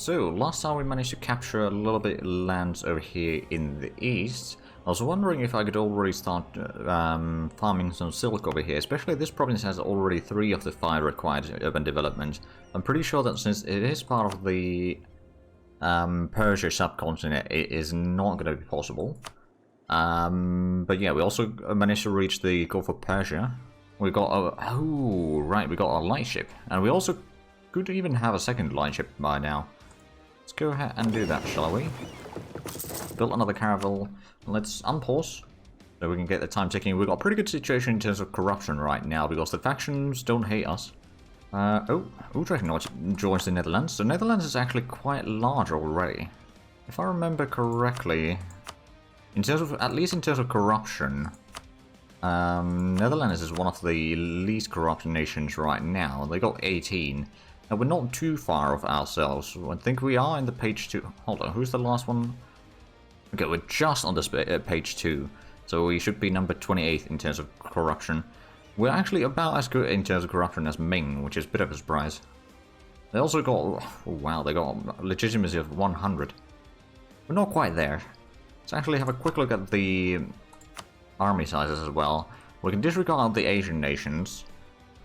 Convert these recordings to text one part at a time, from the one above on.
So, last time we managed to capture a little bit lands over here in the east. I was wondering if I could already start farming some silk over here, especially this province has already 3 of the 5 required urban development. I'm pretty sure that since it is part of the Persia subcontinent, it is not going to be possible. But yeah, we also managed to reach the Gulf of Persia. We got a... oh, right, we got a light ship. And we also could even have a second light ship by now. Let's go ahead and do that, shall we? Build another caravel. Let's unpause so we can get the time ticking. We've got a pretty good situation in terms of corruption right now because the factions don't hate us. Utrecht joins the Netherlands. So Netherlands is actually quite large already. If I remember correctly, in terms of, at least in terms of corruption, Netherlands is one of the least corrupt nations right now. They got 18. And we're not too far off ourselves. I think we are in the page 2. Hold on, who's the last one? Okay, we're just on this page 2. So we should be number 28 in terms of corruption. We're actually about as good in terms of corruption as Ming, which is a bit of a surprise. They also got... oh, wow, they got legitimacy of 100. We're not quite there. Let's actually have a quick look at the army sizes as well. We can disregard the Asian nations.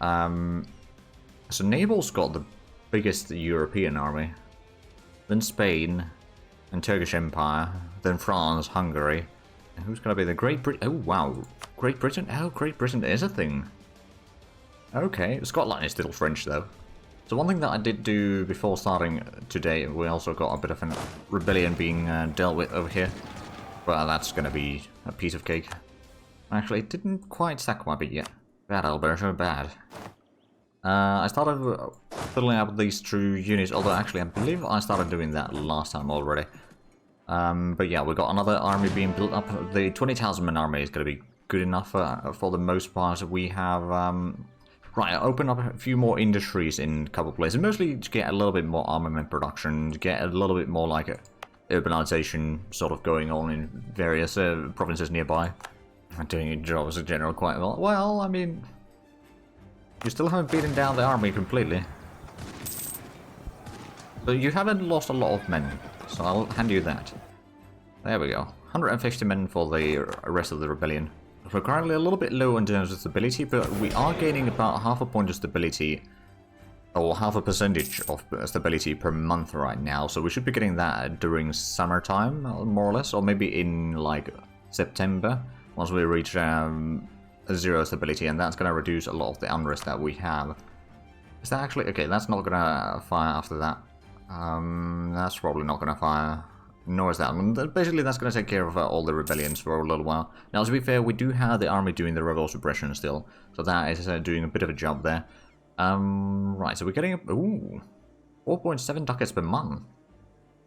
So Naples got the biggest European army. Then Spain. And Turkish Empire. Then France, Hungary. And who's going to be the Great Britain? Oh, wow. Great Britain? Oh, Great Britain is a thing. Okay. Scotland is still French, though. So one thing that I did do before starting today, we also got a bit of a rebellion being dealt with over here. Well, that's going to be a piece of cake. Actually, it didn't quite stack quite a bit yet. Bad, Alberto, bad. I started filling up these 2 units, although actually I believe I started doing that last time already. But yeah, we got another army being built up. The 20,000 man army is going to be good enough for the most part. We have... right, open up a few more industries in a couple of places, mostly to get a little bit more armament production, to get a little bit more like urbanization sort of going on in various provinces nearby. I'm doing your job as a general quite well. Well, I mean... you still haven't beaten down the army completely. But you haven't lost a lot of men, so I'll hand you that. There we go. 150 men for the rest of the rebellion. We're currently a little bit low in terms of stability, but we are gaining about half a point of stability, or half a percentage of stability per month right now, so we should be getting that during summertime, more or less, or maybe in, like, September, once we reach 0 stability, and that's going to reduce a lot of the unrest that we have. Is that actually... okay, that's not going to fire after that. That's probably not going to fire. Nor is that. Basically, that's going to take care of all the rebellions for a little while. Now, to be fair, we do have the army doing the rebel suppression still, so that is doing a bit of a job there. Right, so we're getting... ooh, 4.7 ducats per month.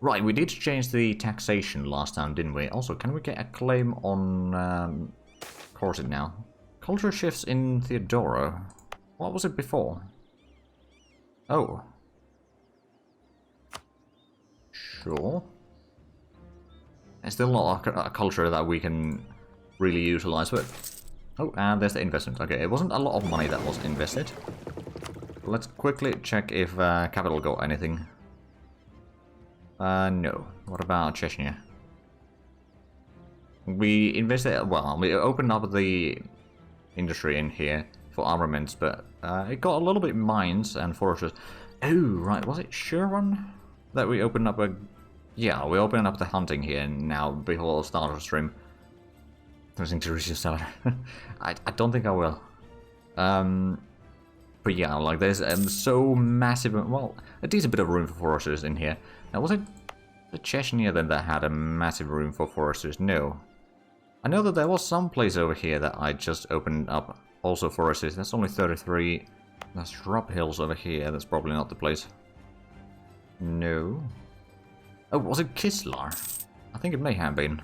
Right, we did change the taxation last time, didn't we? Also, can we get a claim on Corset now? Culture shifts in Theodora. What was it before? Oh. Sure. There's still not a culture that we can really utilize, but... oh, and there's the investment. Okay, it wasn't a lot of money that was invested. Let's quickly check if capital got anything. No. What about Chechnya? We invested... well, we opened up the industry in here for armaments, but it got a little bit mines and forests. Oh, right, was it Sherwan that we opened up a... yeah, we opened up the hunting here now before the start of the stream. Interesting to reach the seller. I don't think I will. But yeah, like there's so massive... well, a decent bit of room for foresters in here. Now, was it the Chechnya then that had a massive room for foresters? No. I know that there was some place over here that I just opened up also foresters. That's only 33. There's shrub hills over here. That's probably not the place. No. Oh, was it Kislar? I think it may have been.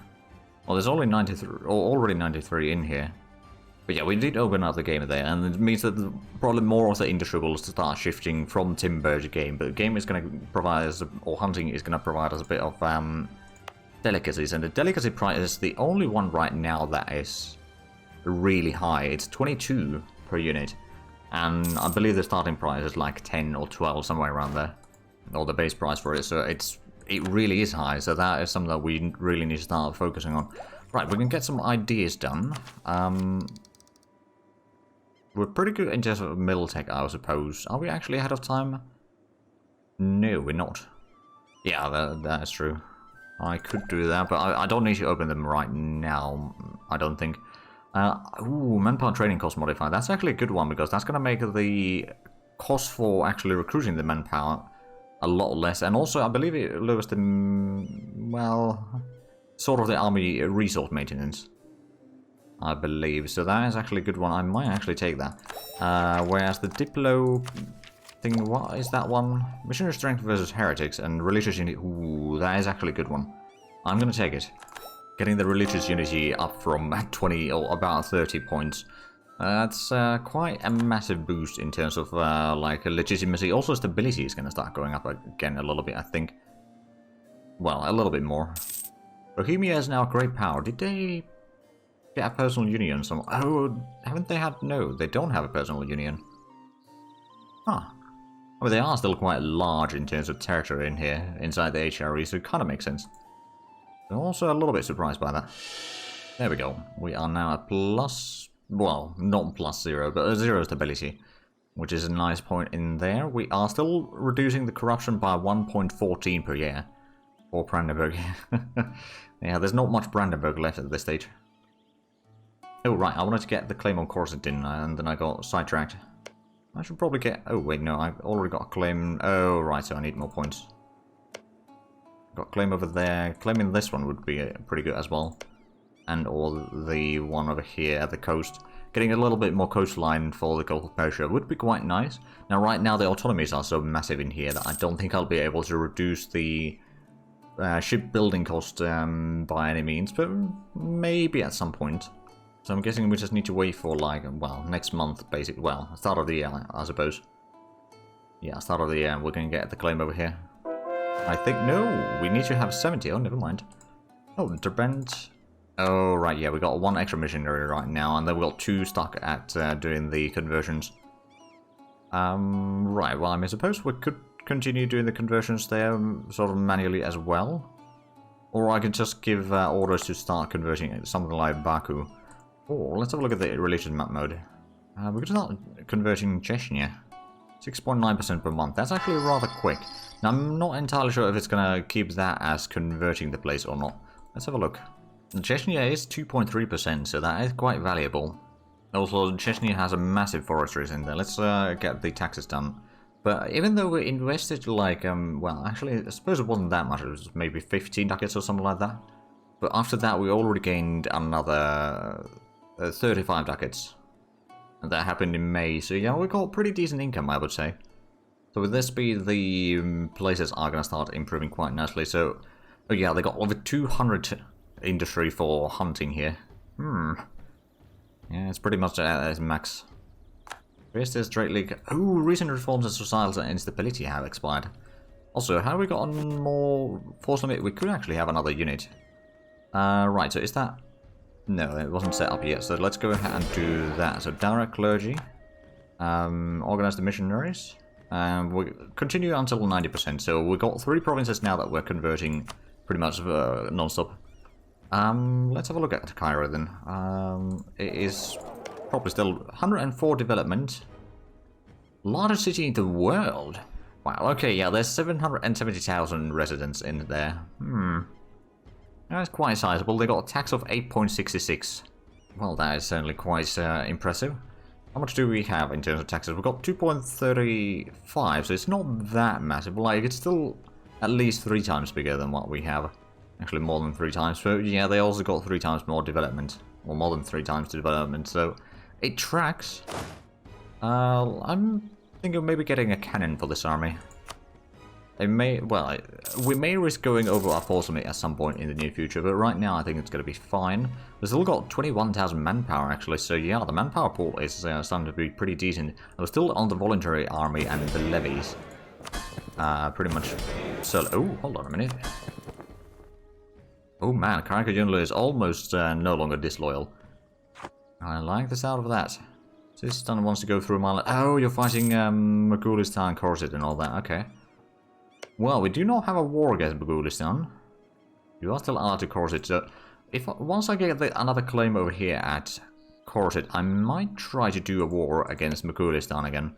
Well, there's only 93, or already 93 in here. But yeah, we did open up the game there, and it means that probably more of the industry will start shifting from timber to game. But the game is going to provide us, or hunting is going to provide us a bit of delicacies. And the delicacy price is the only one right now that is really high. It's 22 per unit. And I believe the starting price is like 10 or 12, somewhere around there. or the base price for it, so it really is high, so that is something that we really need to start focusing on. Right, we can get some ideas done. We're pretty good in terms of middle tech, I suppose. Are we actually ahead of time? No, we're not. Yeah, that is true. I could do that, but I don't need to open them right now, I don't think. Ooh, manpower training cost modifier. That's actually a good one, because that's going to make the cost for actually recruiting the manpower a lot less. And also, I believe it lowers the, well, sort of the army resource maintenance, I believe. So that is actually a good one. I might actually take that. Whereas the Diplo thing, what is that one? Missionary strength versus heretics and religious unity. Ooh, that is actually a good one. I'm going to take it. Getting the religious unity up from 20 or about 30 points. That's quite a massive boost in terms of like legitimacy. Also, stability is going to start going up again a little bit, I think. Well, a little bit more. Bohemia is now a great power. Did they get a personal union? Oh, haven't they had? No, they don't have a personal union. Huh. I mean, they are still quite large in terms of territory in here, inside the HRE, so it kind of makes sense. I'm also a little bit surprised by that. There we go. We are now at plus... well, not plus 0, but a 0 stability, which is a nice point in there. We are still reducing the corruption by 1.14 per year for Brandenburg. Yeah, there's not much Brandenburg left at this stage. Oh, right, I wanted to get the claim on Constantinople, and then I got sidetracked. I should probably get... oh, wait, no, I've already got a claim... oh, right, so I need more points. Got claim over there. Claiming this one would be pretty good as well. And or the one over here at the coast. Getting a little bit more coastline for the Gulf of Persia would be quite nice. Now, right now, the autonomies are so massive in here that I don't think I'll be able to reduce the shipbuilding cost by any means, but maybe at some point. So I'm guessing we just need to wait for, like, well, next month, basically. Well, start of the year, I suppose. Yeah, start of the year, we're going to get the claim over here. I think, no, we need to have 70. Oh, never mind. Oh, Derbent. Oh, right, yeah, we got one extra missionary right now, and then we got 2 stuck at doing the conversions. Right, well, I mean, suppose we could continue doing the conversions there, sort of manually as well. Or I could just give orders to start converting something like Baku. Oh, let's have a look at the religion map mode. We could start converting Chechnya. 6.9% per month. That's actually rather quick. Now, I'm not entirely sure if it's going to keep that as converting the place or not. Let's have a look. Chechnya is 2.3%, so that is quite valuable. Also, Chechnya has a massive forestry in there. Let's get the taxes done. But even though we invested like, well, actually, I suppose it wasn't that much. It was maybe 15 ducats or something like that. But after that, we already gained another 35 ducats. And that happened in May, so yeah, we got pretty decent income, I would say. So with this speed, the places are going to start improving quite nicely. So, oh yeah, they got over 200 industry for hunting here. Yeah, it's pretty much at its max. Where's this Drake League? Oh, recent reforms in societal instability have expired. Also, have we gotten more force limit? We could actually have another unit. Right, so is that... no, it wasn't set up yet, so let's go ahead and do that. So direct clergy, organize the missionaries, we continue until 90%. So we've got 3 provinces now that we're converting pretty much non-stop. Let's have a look at Cairo then. It is probably still 104 development. Largest city in the world. Wow, okay, yeah, there's 770,000 residents in there. That's quite sizable. They got a tax of 8.66. Well, that is certainly quite impressive. How much do we have in terms of taxes? We've got 2.35, so it's not that massive. Like, it's still at least 3 times bigger than what we have. Actually, more than 3 times. So, yeah, they also got 3 times more development. Or more than 3 times development, so it tracks. I'm thinking of maybe getting a cannon for this army. It may, well, we may risk going over our force limit at some point in the near future, but right now I think it's going to be fine. We've still got 21,000 manpower actually, so yeah, the manpower pool is starting to be pretty decent. We're still on the voluntary army and the levies. Pretty much. So, oh, hold on a minute. Oh man, Karakajunlu is almost no longer disloyal. I like the sound of that. Sistan wants to go through my... oh, you're fighting Magulistan, Corset and all that, okay. Well, we do not have a war against Bagulistan. You are still allowed to Corset, so once I get another claim over here at Corset, I might try to do a war against Bagulistan again.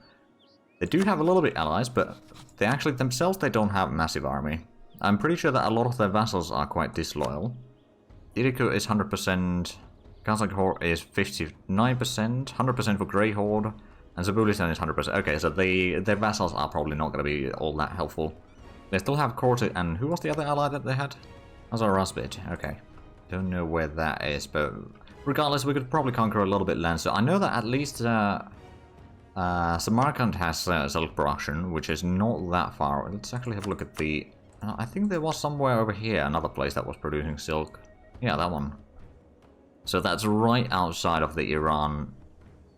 They do have a little bit allies, but they actually themselves, they don't have a massive army. I'm pretty sure that a lot of their vassals are quite disloyal. Iriko is 100%, Kazakh Horde is 59%, 100% for Grey Horde, and Zabulistan is 100%. Okay, so their vassals are probably not going to be all that helpful. They still have Corset, and who was the other ally that they had? Azarasbit, okay. Don't know where that is, but regardless, we could probably conquer a little bit land. So I know that at least Samarkand has silk production, which is not that far. Let's actually have a look at the... I think there was somewhere over here, another place that was producing silk. Yeah, that one. So that's right outside of the Iran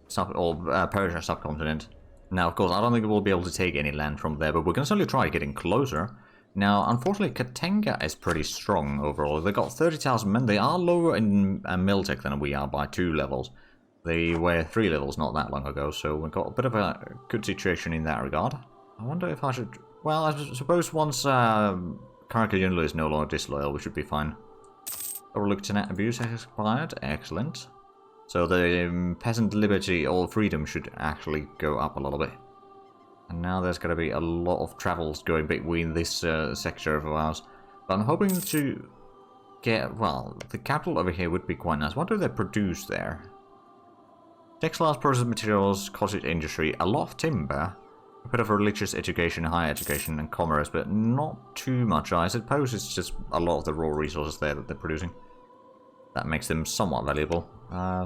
Persia subcontinent. Now, of course, I don't think we'll be able to take any land from there, but we can certainly try getting closer. Now, unfortunately, Katenga is pretty strong overall. They got 30,000 men. They are lower in Miltech than we are by 2 levels. They were 3 levels not that long ago, so we've got a bit of a good situation in that regard. I wonder if I should... Well, I suppose once Karakajunlu is no longer disloyal, we should be fine. Our Lieutenant Abuse has expired. Excellent. So the peasant liberty or freedom should actually go up a little bit. And now there's going to be a lot of travels going between this sector of ours. But I'm hoping to get... Well, the capital over here would be quite nice. What do they produce there? Textiles, processed materials, cottage industry, a lot of timber, a bit of religious education, higher education, and commerce, but not too much. I suppose it's just a lot of the raw resources there that they're producing. That makes them somewhat valuable.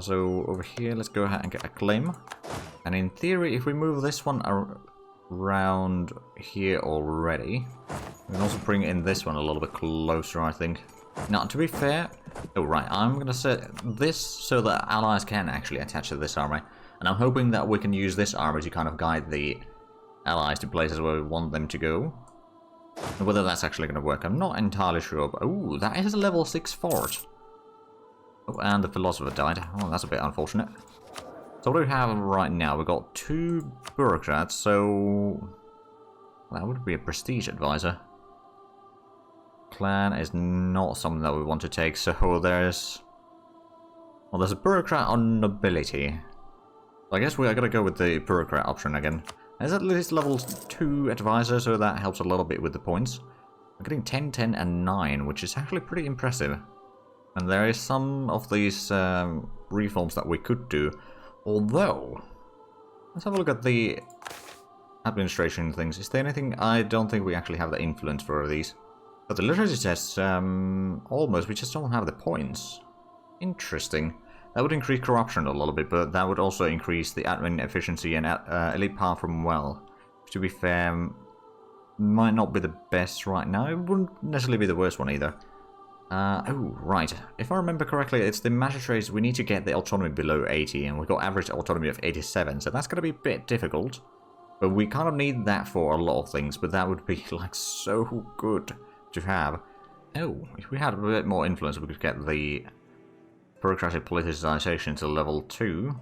So over here, let's go ahead and get a claim. And in theory, if we move this one around here already, we can also bring in this one a little bit closer, I think. Now, to be fair... Oh, right, I'm going to set this so that allies can actually attach to this army. And I'm hoping that we can use this army to kind of guide the allies to places where we want them to go. And whether that's actually going to work, I'm not entirely sure. But, oh, that is a level 6 fort. Oh, and the philosopher died. Oh, that's a bit unfortunate. So what do we have right now? We've got 2 bureaucrats, so... That would be a prestige advisor. Clan is not something that we want to take, so there's... Well, there's a bureaucrat on nobility. I guess we are going to go with the bureaucrat option again. There's at least level 2 advisor, so that helps a little bit with the points. We're getting 10, 10, and 9, which is actually pretty impressive. And there is some of these reforms that we could do. Although, let's have a look at the administration things. Is there anything? I don't think we actually have the influence for these. But the literacy tests, almost, we just don't have the points. Interesting. That would increase corruption a little bit, but that would also increase the admin efficiency and elite power from well. To be fair, might not be the best right now. It wouldn't necessarily be the worst one either. Oh, right. If I remember correctly, it's the magistrates. We need to get the autonomy below 80, and we've got average autonomy of 87, so that's going to be a bit difficult. But we kind of need that for a lot of things, but that would be, like, so good to have. Oh, if we had a bit more influence, we could get the bureaucratic politicization to level 2.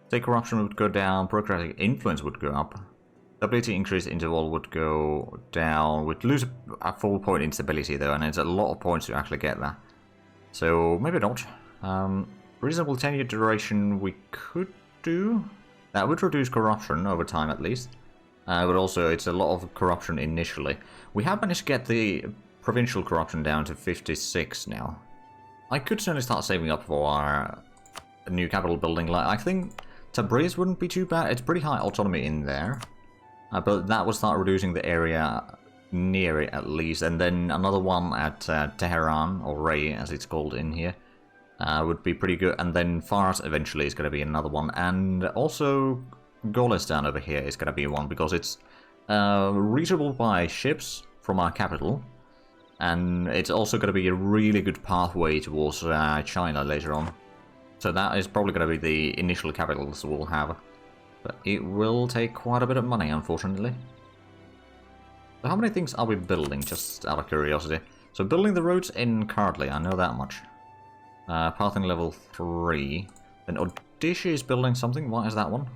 State corruption would go down, bureaucratic influence would go up. Stability increase interval would go down. We'd lose a full point in stability though, and it's a lot of points to actually get that. So maybe not. Reasonable tenure duration we could do. That would reduce corruption over time at least. But also it's a lot of corruption initially. We have managed to get the provincial corruption down to 56 now. I could certainly start saving up for our new capital building. Like, I think Tabriz wouldn't be too bad. It's pretty high autonomy in there. But that would start reducing the area near it at least. And then another one at Tehran, or Ray as it's called in here, would be pretty good. And then Fars eventually is going to be another one. And also Golistan over here is going to be one, because it's reachable by ships from our capital. And it's also going to be a really good pathway towards China later on. So that is probably going to be the initial capitals we'll have. But it will take quite a bit of money, unfortunately. So how many things are we building, just out of curiosity? So building the roads in Cardley, I know that much. Pathing level 3. Then Odisha is building something. What is that one?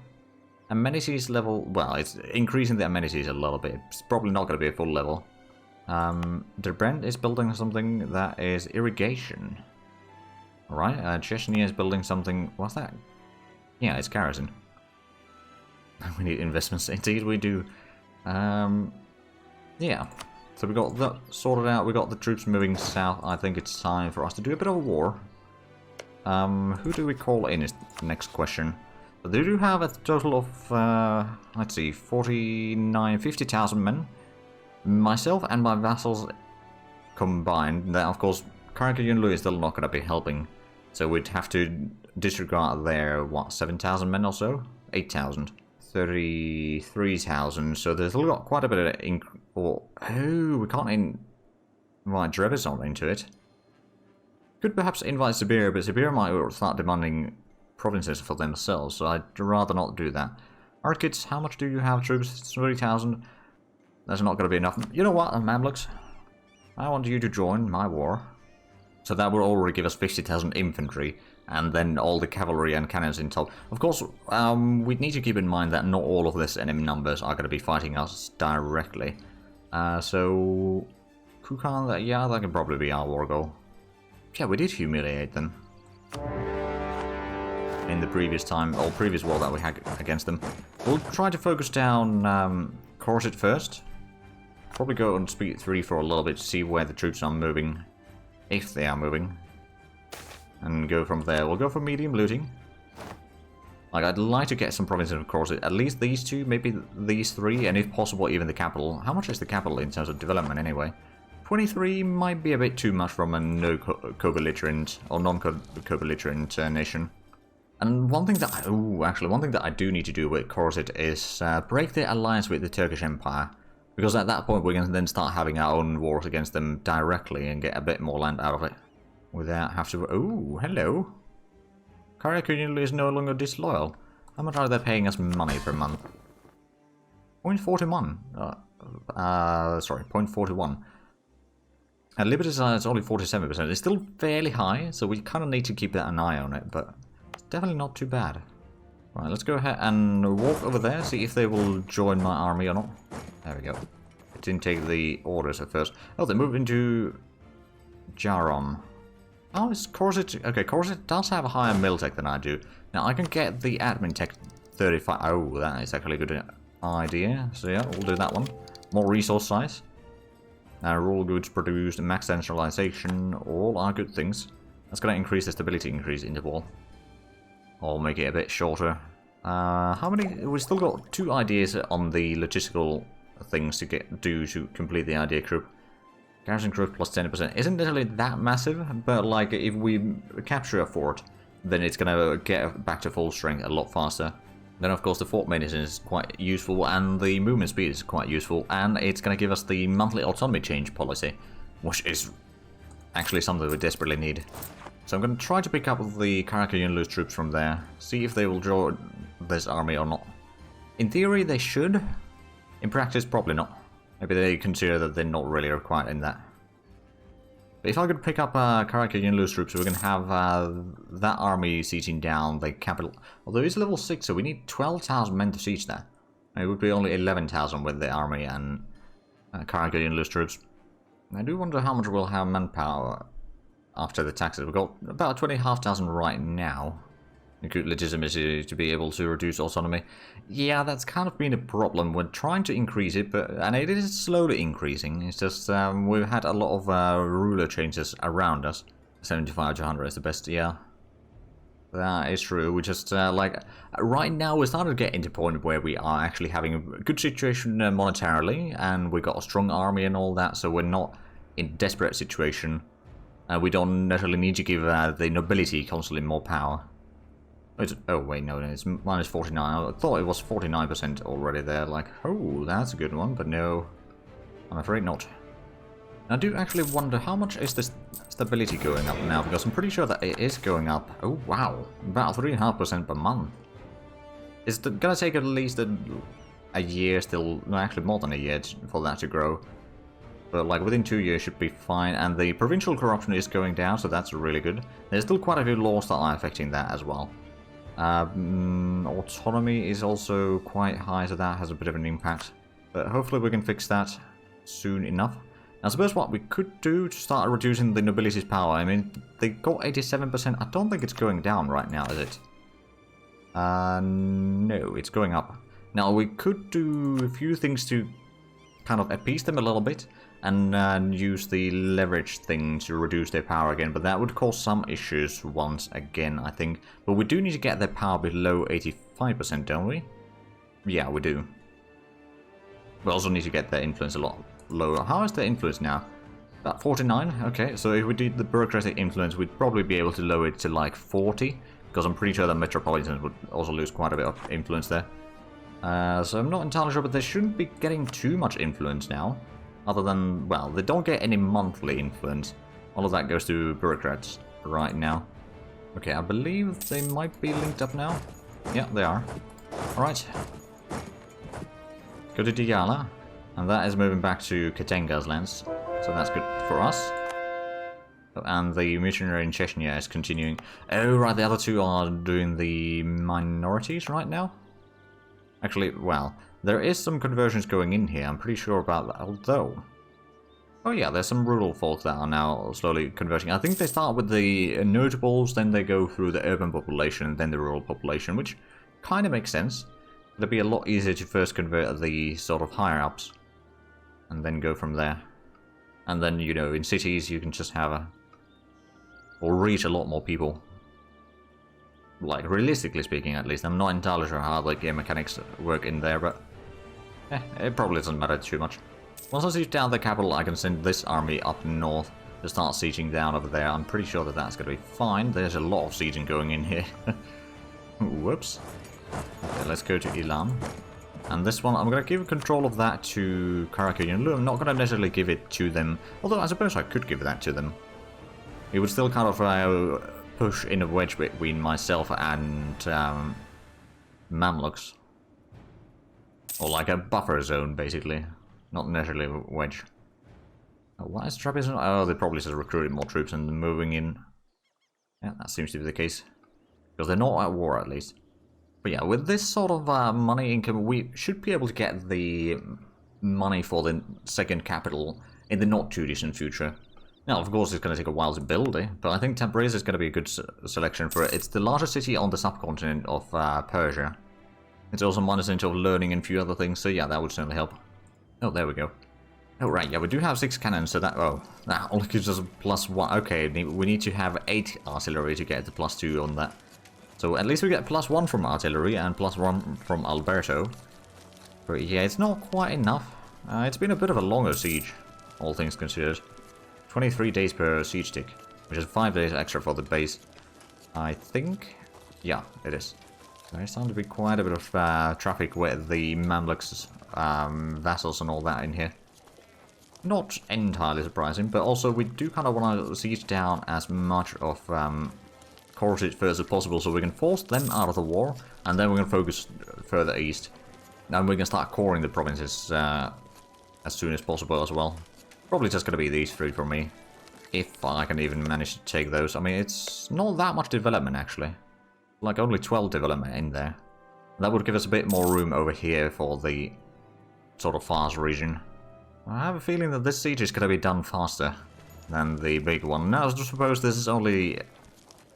Amenities level, well, it's increasing the amenities a little bit. It's probably not going to be a full level. The Brent is building something that is irrigation. Alright, Chechnya is building something, what's that? Yeah, it's garrison. We need investments, indeed we do. Yeah, so we got that sorted out, we got the troops moving south. I think it's time for us to do a bit of a war. Who do we call in is the next question. But they do have a total of, let's see, 50,000 men. Myself and my vassals combined. Now, of course, Karakayunlu is still not going to be helping. So we'd have to disregard their, what, 7,000 men or so? 8,000. 33,000. So there's still got quite a bit of... oh, we can't invite Trebizond into it. Could perhaps invite Siberia, but Siberia might start demanding provinces for themselves, so I'd rather not do that. Alright kids, how much do you have troops? 30,000. That's not going to be enough. You know what, Mamluks? I want you to join my war. So that will already give us 50,000 infantry, and then all the cavalry and cannons in top. Of course, we need to keep in mind that not all of this enemy numbers are going to be fighting us directly. So... Kukan, yeah, that can probably be our war goal. Yeah, we did humiliate them in the previous time, or previous war that we had against them. We'll try to focus down Corset first. Probably go on speed 3 for a little bit to see where the troops are moving, if they are moving, and go from there. We'll go for medium looting. Like, I'd like to get some provinces of Corset, at least these two, maybe these 3, and if possible even the capital. How much is the capital in terms of development anyway? 23 might be a bit too much from a no-co-belligerent or non-co-belligerent nation. And one thing that one thing that I do need to do with Corset is break the alliance with the Turkish Empire, because at that point we can then start having our own wars against them directly and get a bit more land out of it without have to. Oh, hello. Karakayunlu is no longer disloyal. How much are they paying us money per month? 0.41. Sorry, 0.41. At Liberty side, it's only 47%. It's still fairly high, so we kind of need to keep an eye on it, but it's definitely not too bad. Right, let's go ahead and walk over there, see if they will join my army or not. There we go. It didn't take the orders at first. Oh, they moved into Jarom. Oh, it's Corset. Okay, Corset does have a higher mil tech than I do. Now, I can get the admin tech 35. Oh, that is actually a good idea. So yeah, we'll do that one. More resource size. Raw goods produced, max centralization, all are good things. That's going to increase the stability increase interval. Or make it a bit shorter. How many? We've still got 2 ideas on the logistical things to do to complete the idea group. Garrison growth plus 10% isn't necessarily that massive, but like if we capture a fort, then it's going to get back to full strength a lot faster. Then of course the fort maintenance is quite useful, and the movement speed is quite useful, and it's going to give us the monthly autonomy change policy, which is actually something we desperately need. So I'm going to try to pick up the Karakayunlu's troops from there, see if they will join this army or not. In theory they should, in practice probably not. Maybe they consider that they're not really required in that. But if I could pick up Karakayunlu's troops, we can have that army sieging down the capital. Although it's level 6, so we need 12,000 men to siege that. It would be only 11,000 with the army and Karakayunlu's troops. I do wonder how much we'll have manpower after the taxes. We've got about 20,500 right now. Good legitimacy to be able to reduce autonomy. Yeah, that's kind of been a problem. We're trying to increase it, and it is slowly increasing. It's just we've had a lot of ruler changes around us. 75 to 100 is the best, yeah. That is true. We just, like, right now we're starting to get into a point where we are actually having a good situation monetarily, and we've got a strong army and all that, so we're not in a desperate situation. We don't necessarily need to give the nobility constantly more power. Oh wait, no, it's minus 49. I thought it was 49% already there, like, oh, that's a good one, but no, I'm afraid not. I do actually wonder how much is this stability going up now, because I'm pretty sure that it is going up, oh wow, about 3.5% per month. It's gonna take at least a year still, no, actually more than a year for that to grow. But like within 2 years should be fine, and the provincial corruption is going down, so that's really good. There's still quite a few laws that are affecting that as well. Autonomy is also quite high, so that has a bit of an impact. But hopefully we can fix that soon enough. I suppose what we could do to start reducing the nobility's power. I mean, they got 87%. I don't think it's going down right now, is it? No, it's going up. Now, we could do a few things to kind of appease them a little bit and use the leverage thing to reduce their power again, but that would cause some issues once again, I think. But we do need to get their power below 85%, don't we? Yeah, we do. We also need to get their influence a lot lower. How is their influence now? About 49? Okay, so if we did the bureaucratic influence, we'd probably be able to lower it to like 40, because I'm pretty sure the metropolitans would also lose quite a bit of influence there. So I'm not entirely sure, but they shouldn't be getting too much influence now. Other than, well, they don't get any monthly influence. All of that goes to bureaucrats right now. Okay, I believe they might be linked up now. Yeah, they are. Alright. Go to Diyala. And that is moving back to Katenga's lands. So that's good for us. And the missionary in Chechnya is continuing. Oh, right, the other two are doing the minorities right now. Actually, well, there is some conversions going in here, I'm pretty sure about that, although... Oh yeah, there's some rural folk that are now slowly converting. I think they start with the notables, then they go through the urban population, then the rural population, which kind of makes sense. It'll be a lot easier to first convert the sort of higher-ups, and then go from there. And then, you know, in cities you can just have a... or reach a lot more people. Like, realistically speaking, at least. I'm not entirely sure how the game mechanics work in there, but... it probably doesn't matter too much. Once I siege down the capital, I can send this army up north to start sieging down over there. I'm pretty sure that that's going to be fine. There's a lot of sieging going in here. Whoops. Okay, let's go to Ilan. And this one, I'm going to give control of that to Karakoyunlu. I'm not going to necessarily give it to them, although I suppose I could give that to them. It would still kind of push in a wedge between myself and Mamluks. Or like a buffer zone, basically. Not necessarily a wedge. Oh, why is Trapezoid? Oh, they probably just recruited more troops and moving in. Yeah, that seems to be the case. Because they're not at war, at least. But yeah, with this sort of money income, we should be able to get the money for the second capital in the not-too-distant future. Now, of course, it's going to take a while to build it, but I think Tabriz is going to be a good selection for it. It's the largest city on the subcontinent of Persia. It's also -8 of learning and a few other things, so yeah, that would certainly help. Oh, there we go. Oh, right, yeah, we do have 6 cannons, so that only gives us a +1. Okay, we need to have 8 artillery to get the +2 on that. So at least we get +1 from artillery and +1 from Alberto. But yeah, it's not quite enough. It's been a bit of a longer siege, all things considered. 23 days per siege tick, which is 5 days extra for the base. I think... yeah, it is. There's starting to be quite a bit of traffic with the Mamluks, vassals and all that in here. Not entirely surprising, but also we do kind of want to siege down as much of Khorezit first as possible, so we can force them out of the war, and then we can focus further east. And we can start coring the provinces as soon as possible as well. Probably just going to be these 3 for me, if I can even manage to take those. I mean, it's not that much development, actually. Like, only 12 development in there. That would give us a bit more room over here for the sort of Fars region. I have a feeling that this siege is going to be done faster than the big one. Now, I suppose this is only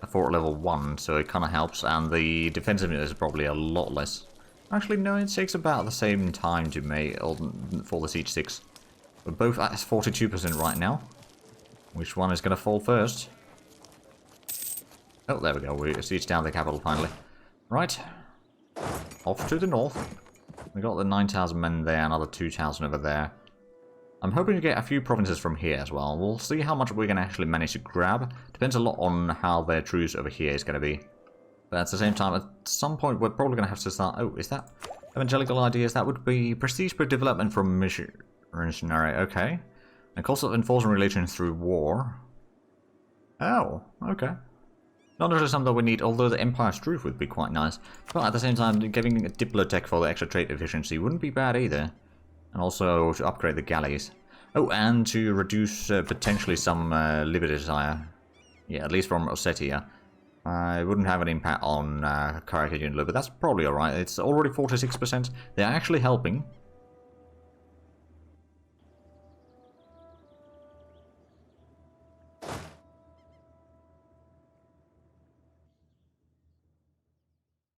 a fort level 1, so it kind of helps, and the defensiveness is probably a lot less. Actually, no, it takes about the same time to make for the siege 6. We're both at 42% right now. Which one is going to fall first? Oh, there we go. We sieged down the capital finally. Right. Off to the north. We got the 9,000 men there, another 2,000 over there. I'm hoping to get a few provinces from here as well. We'll see how much we can actually manage to grab. Depends a lot on how their truce over here is going to be. But at the same time, at some point, we're probably going to have to start... oh, is that evangelical ideas? That would be prestige per development from missionary. Okay. And cost of enforcing religion through war. Oh, okay. Not necessarily something that we need, although the Empire's Truth would be quite nice. But at the same time, giving a Diplotech for the extra trade efficiency wouldn't be bad either. And also to upgrade the galleys. Oh, and to reduce potentially some liberty desire. Yeah, at least from Ossetia. It wouldn't have an impact on Karaka Unlu, but that's probably alright. It's already 46%. They're actually helping.